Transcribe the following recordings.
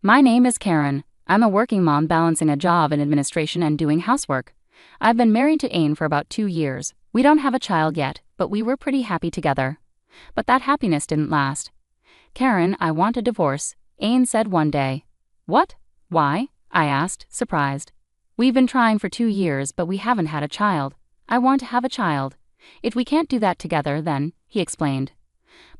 My name is Karen. I'm a working mom balancing a job in administration and doing housework. I've been married to Ain for about 2 years. We don't have a child yet, but we were pretty happy together. But that happiness didn't last. Karen, I want a divorce, Ain said one day. What? Why? I asked, surprised. We've been trying for 2 years, but we haven't had a child. I want to have a child. If we can't do that together, then, he explained.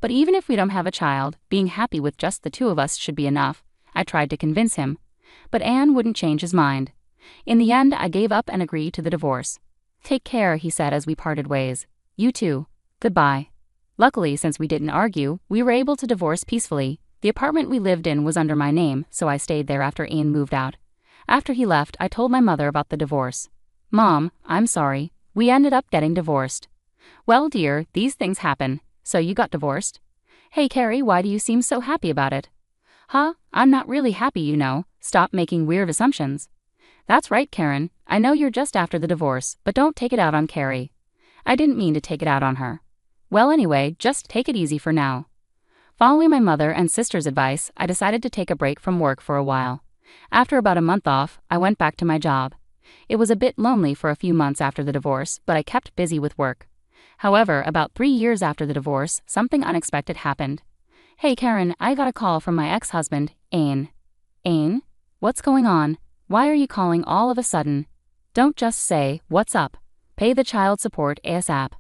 But even if we don't have a child, being happy with just the two of us should be enough, I tried to convince him. But Anne wouldn't change his mind. In the end, I gave up and agreed to the divorce. Take care, he said as we parted ways. You too. Goodbye. Luckily, since we didn't argue, we were able to divorce peacefully. The apartment we lived in was under my name, so I stayed there after Ain moved out. After he left, I told my mother about the divorce. Mom, I'm sorry. We ended up getting divorced. Well, dear, these things happen. So you got divorced? Hey, Carrie, why do you seem so happy about it? Huh? I'm not really happy, you know. Stop making weird assumptions. That's right, Karen. I know you're just after the divorce, but don't take it out on Carrie. I didn't mean to take it out on her. Well, anyway, just take it easy for now. Following my mother and sister's advice, I decided to take a break from work for a while. After about a month off, I went back to my job. It was a bit lonely for a few months after the divorce, but I kept busy with work. However, about 3 years after the divorce, something unexpected happened. Hey Karen, I got a call from my ex-husband, Ain. Ain? What's going on? Why are you calling all of a sudden? Don't just say, what's up? Pay the child support ASAP.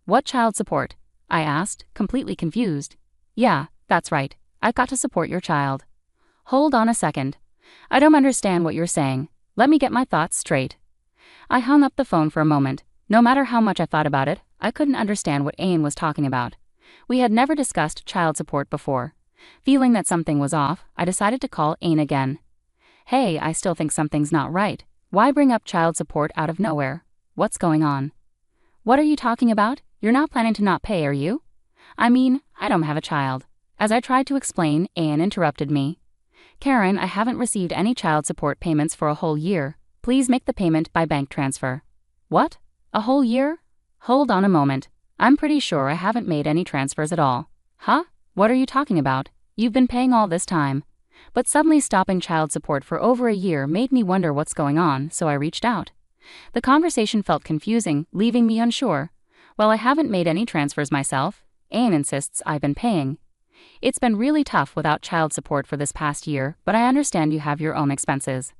What child support? I asked, completely confused. Yeah, that's right. I got to support your child. Hold on a second. I don't understand what you're saying. Let me get my thoughts straight. I hung up the phone for a moment. No matter how much I thought about it, I couldn't understand what Ain was talking about. We had never discussed child support before. Feeling that something was off, I decided to call Ain again. Hey, I still think something's not right. Why bring up child support out of nowhere? What's going on? What are you talking about? You're not planning to not pay, are you? I mean, I don't have a child. As I tried to explain, Ain interrupted me. Karen, I haven't received any child support payments for a whole year. Please make the payment by bank transfer. What? A whole year? Hold on a moment. I'm pretty sure I haven't made any transfers at all. Huh? What are you talking about? You've been paying all this time. But suddenly stopping child support for over a year made me wonder what's going on, so I reached out. The conversation felt confusing, leaving me unsure. Well, I haven't made any transfers myself. Ain insists I've been paying. It's been really tough without child support for this past year, but I understand you have your own expenses.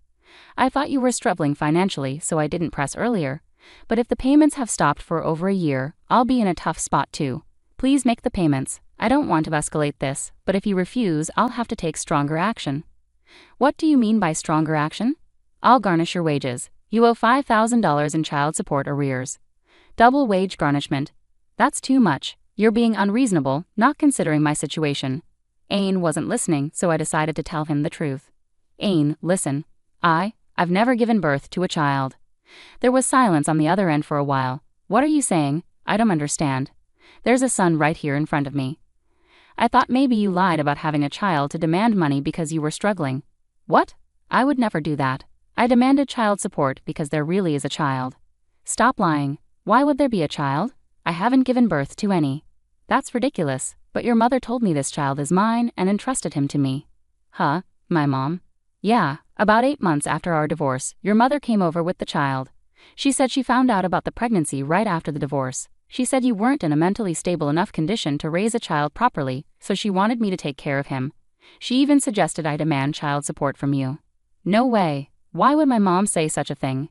I thought you were struggling financially, so I didn't press earlier. But if the payments have stopped for over a year, I'll be in a tough spot too. Please make the payments. I don't want to escalate this, but if you refuse, I'll have to take stronger action. What do you mean by stronger action? I'll garnish your wages. You owe $5,000 in child support arrears. Double wage garnishment. That's too much. You're being unreasonable, not considering my situation. Ain wasn't listening, so I decided to tell him the truth. Ain, listen. I've never given birth to a child. There was silence on the other end for a while. What are you saying? I don't understand. There's a son right here in front of me. I thought maybe you lied about having a child to demand money because you were struggling. What? I would never do that. I demanded child support because there really is a child. Stop lying. Why would there be a child? I haven't given birth to any. That's ridiculous, but your mother told me this child is mine and entrusted him to me. Huh? My mom? Yeah, about 8 months after our divorce, your mother came over with the child. She said she found out about the pregnancy right after the divorce. She said you weren't in a mentally stable enough condition to raise a child properly, so she wanted me to take care of him. She even suggested I demand child support from you. No way. Why would my mom say such a thing?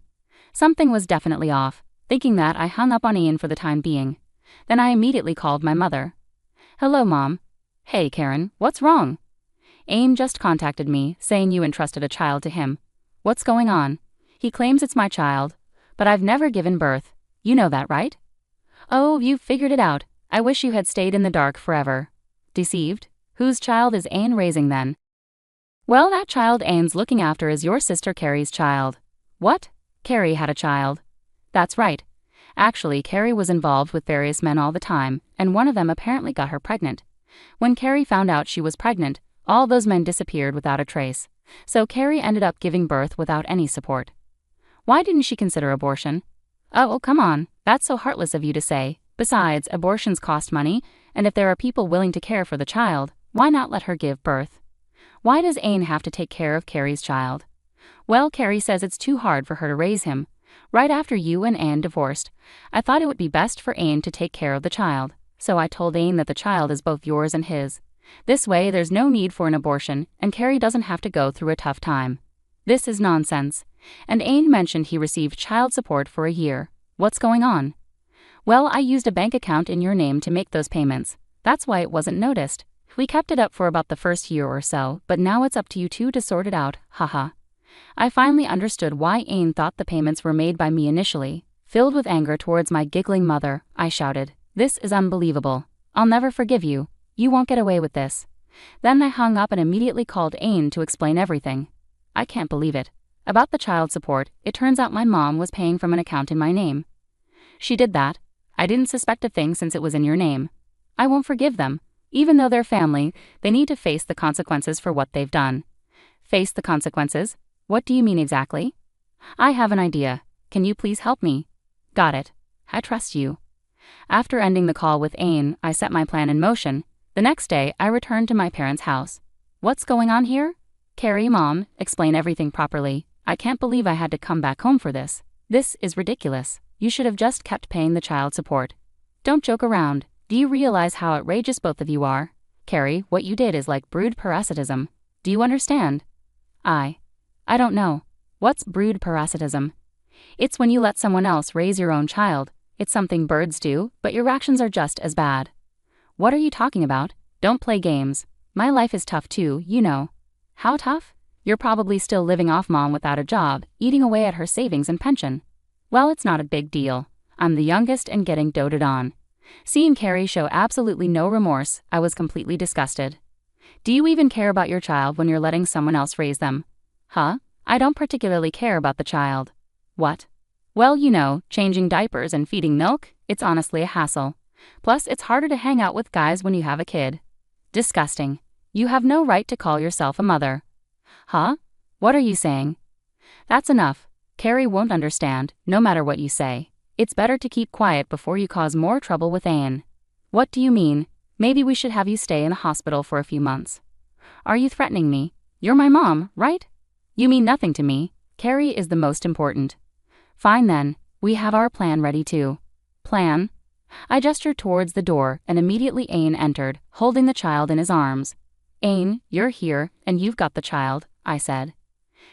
Something was definitely off. Thinking that, I hung up on Ian for the time being. Then I immediately called my mother. Hello, Mom. Hey, Karen, what's wrong? Ain just contacted me, saying you entrusted a child to him. What's going on? He claims it's my child, but I've never given birth. You know that, right? Oh, you've figured it out. I wish you had stayed in the dark forever. Deceived? Whose child is Ain raising then? Well, that child Ain's looking after is your sister Carrie's child. What? Carrie had a child. That's right. Actually, Carrie was involved with various men all the time, and one of them apparently got her pregnant. When Carrie found out she was pregnant, all those men disappeared without a trace, so Carrie ended up giving birth without any support. Why didn't she consider abortion? Oh, come on, that's so heartless of you to say. Besides, abortions cost money, and if there are people willing to care for the child, why not let her give birth? Why does Ain have to take care of Carrie's child? Well, Carrie says it's too hard for her to raise him. Right after you and Anne divorced, I thought it would be best for Ain to take care of the child, so I told Ain that the child is both yours and his. This way there's no need for an abortion, and Carrie doesn't have to go through a tough time. This is nonsense. And Ain mentioned he received child support for a year. What's going on? Well, I used a bank account in your name to make those payments. That's why it wasn't noticed. We kept it up for about the first year or so, but now it's up to you two to sort it out, haha. I finally understood why Ain thought the payments were made by me initially. Filled with anger towards my giggling mother, I shouted, "This is unbelievable. I'll never forgive you. You won't get away with this." Then I hung up and immediately called Ain to explain everything. I can't believe it. About the child support, it turns out my mom was paying from an account in my name. She did that. I didn't suspect a thing since it was in your name. I won't forgive them. Even though they're family, they need to face the consequences for what they've done. Face the consequences? What do you mean exactly? I have an idea. Can you please help me? Got it. I trust you. After ending the call with Ain, I set my plan in motion. The next day, I returned to my parents' house. What's going on here? Carrie, Mom, explain everything properly. I can't believe I had to come back home for this. This is ridiculous. You should have just kept paying the child support. Don't joke around. Do you realize how outrageous both of you are? Carrie, what you did is like brood parasitism. Do you understand? I don't know. What's brood parasitism? It's when you let someone else raise your own child. It's something birds do, but your actions are just as bad. What are you talking about? Don't play games. My life is tough too, you know. How tough? You're probably still living off Mom without a job, eating away at her savings and pension. Well, it's not a big deal. I'm the youngest and getting doted on. Seeing Carrie show absolutely no remorse, I was completely disgusted. Do you even care about your child when you're letting someone else raise them? Huh? I don't particularly care about the child. What? Well, you know, changing diapers and feeding milk, it's honestly a hassle. Plus, it's harder to hang out with guys when you have a kid. Disgusting. You have no right to call yourself a mother. Huh? What are you saying? That's enough. Carrie won't understand, no matter what you say. It's better to keep quiet before you cause more trouble with Anne. What do you mean? Maybe we should have you stay in a hospital for a few months. Are you threatening me? You're my mom, right? You mean nothing to me. Carrie is the most important. Fine then, we have our plan ready too. Plan? I gestured towards the door and immediately Ain entered, holding the child in his arms. Ain, you're here, and you've got the child, I said.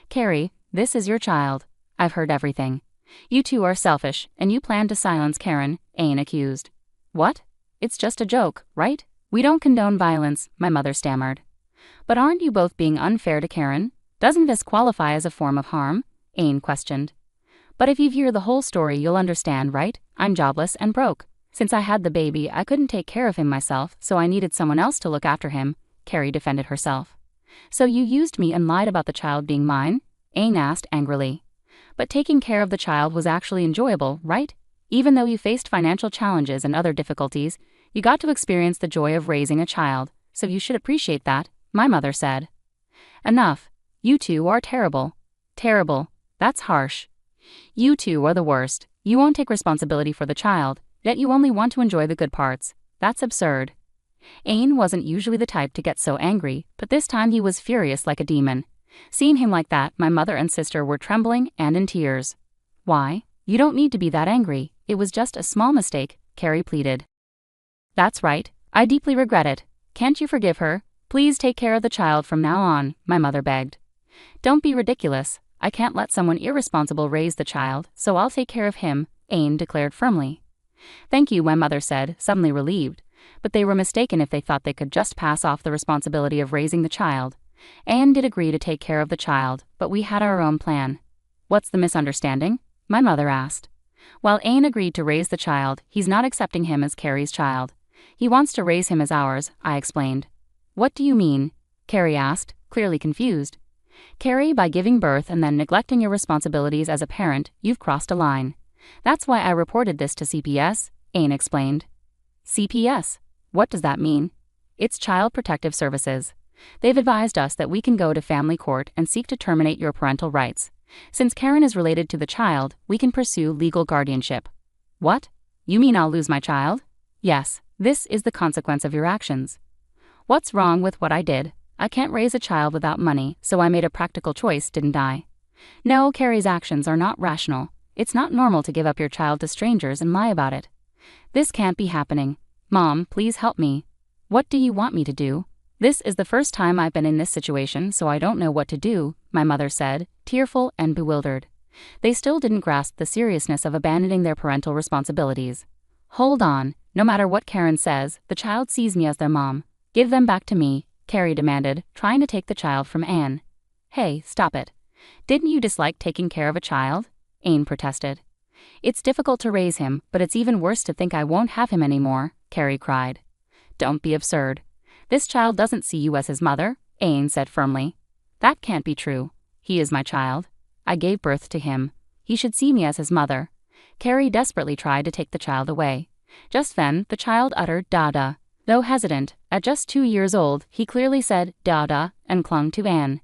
Carrie, this is your child. I've heard everything. You two are selfish, and you plan to silence Karen, Ain accused. What? It's just a joke, right? We don't condone violence, my mother stammered. But aren't you both being unfair to Karen? Doesn't this qualify as a form of harm? Ain questioned. But if you hear the whole story, you'll understand, right? I'm jobless and broke. Since I had the baby, I couldn't take care of him myself, so I needed someone else to look after him, Carrie defended herself. So you used me and lied about the child being mine? Ain asked angrily. But taking care of the child was actually enjoyable, right? Even though you faced financial challenges and other difficulties, you got to experience the joy of raising a child, so you should appreciate that, my mother said. Enough. You two are terrible. Terrible. That's harsh. You two are the worst. You won't take responsibility for the child, yet you only want to enjoy the good parts. That's absurd. Ain wasn't usually the type to get so angry, but this time he was furious like a demon. Seeing him like that, my mother and sister were trembling and in tears. Why? You don't need to be that angry. It was just a small mistake, Carrie pleaded. That's right. I deeply regret it. Can't you forgive her? Please take care of the child from now on, my mother begged. Don't be ridiculous. I can't let someone irresponsible raise the child, so I'll take care of him, Ain declared firmly. Thank you, my mother said, suddenly relieved. But they were mistaken if they thought they could just pass off the responsibility of raising the child. Anne did agree to take care of the child, but we had our own plan. What's the misunderstanding? My mother asked. While Ain agreed to raise the child, he's not accepting him as Carrie's child. He wants to raise him as ours, I explained. What do you mean? Carrie asked, clearly confused. Carrie, by giving birth and then neglecting your responsibilities as a parent, you've crossed a line. That's why I reported this to CPS, Ain explained. CPS? What does that mean? It's Child Protective Services. They've advised us that we can go to family court and seek to terminate your parental rights. Since Karen is related to the child, we can pursue legal guardianship. What? You mean I'll lose my child? Yes, this is the consequence of your actions. What's wrong with what I did? I can't raise a child without money, so I made a practical choice, didn't I? No, Carrie's actions are not rational. It's not normal to give up your child to strangers and lie about it. This can't be happening. Mom, please help me. What do you want me to do? This is the first time I've been in this situation, so I don't know what to do, my mother said, tearful and bewildered. They still didn't grasp the seriousness of abandoning their parental responsibilities. Hold on, no matter what Karen says, the child sees me as their mom. Give them back to me, Carrie demanded, trying to take the child from Anne. Hey, stop it. Didn't you dislike taking care of a child? Anne protested. It's difficult to raise him, but it's even worse to think I won't have him anymore, Carrie cried. Don't be absurd. This child doesn't see you as his mother, Anne said firmly. That can't be true. He is my child. I gave birth to him. He should see me as his mother. Carrie desperately tried to take the child away. Just then, the child uttered "Dada." Though hesitant, at just 2 years old, he clearly said "Dada" and clung to Anne.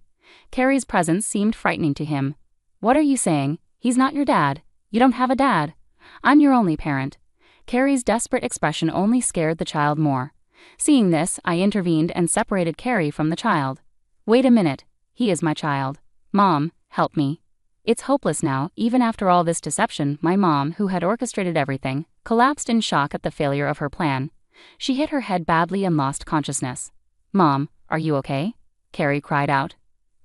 Carrie's presence seemed frightening to him. What are you saying? He's not your dad. You don't have a dad. I'm your only parent. Carrie's desperate expression only scared the child more. Seeing this, I intervened and separated Carrie from the child. Wait a minute. He is my child. Mom, help me. It's hopeless now. Even after all this deception, my mom, who had orchestrated everything, collapsed in shock at the failure of her plan. She hit her head badly and lost consciousness. Mom, are you okay? Carrie cried out.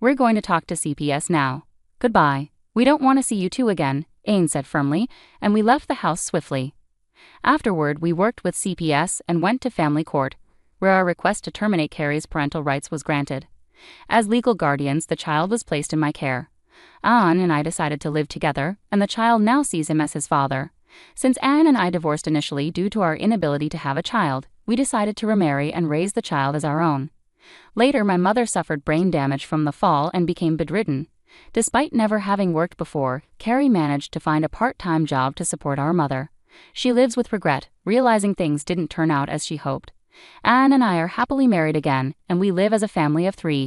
We're going to talk to CPS now. Goodbye. We don't want to see you two again, Anne said firmly, and we left the house swiftly. Afterward, we worked with CPS and went to family court, where our request to terminate Carrie's parental rights was granted. As legal guardians, the child was placed in my care. Anne and I decided to live together, and the child now sees him as his father. Since Anne and I divorced initially due to our inability to have a child, we decided to remarry and raise the child as our own. Later, my mother suffered brain damage from the fall and became bedridden. Despite never having worked before, Carrie managed to find a part-time job to support our mother. She lives with regret, realizing things didn't turn out as she hoped. Anne and I are happily married again, and we live as a family of 3.